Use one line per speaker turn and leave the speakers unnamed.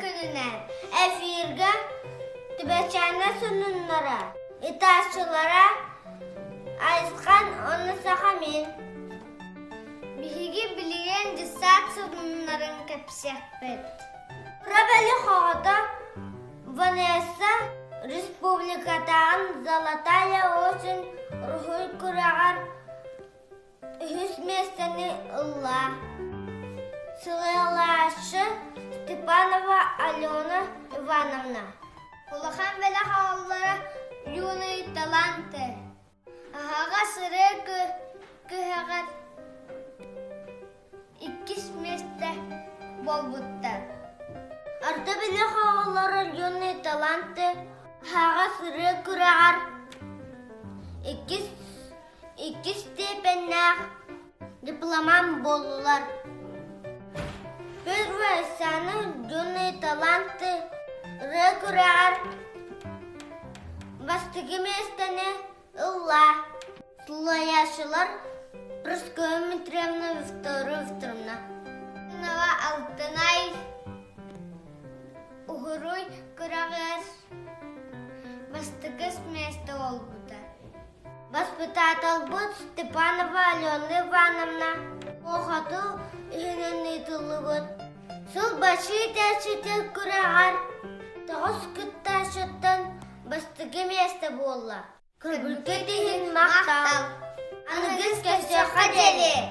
күнінен эфирге түбәчәне сүнінлері, иташылара айысқан оны сақамин. Биһиги билиген десат сүнінлерін кәпсекпет. Рабәлі қоғыда Ванесса республикатағын Золотая осень рухой күрағар үхіс местені ұлла. Сылайлашы Степанова Алена Ивановна. Улахан бәлі қағалары юный таланты. Ағаға сыры күхағат иккіс месті болбуттар. Арты бәлі қағалары юный таланты. Ағаға сыры күрағар иккіс степеннәқ дипломам болулар. Первая саны юные таланты рекурар бастыгы местане ылла. Слояшылар Прасковья Дмитриевна Викторовна. Нова Алтынай Угуруй курагар бастыгы место олбута. Воспитатель будет Степанова Алена Ивановна. Охоту үйінен тұлығыд. Сол башы тәшітел күрағар. Тоғыз күтті шыттан бастығы месті болла. Күрбілке дейін мақтал. Анығыз көсе қадели.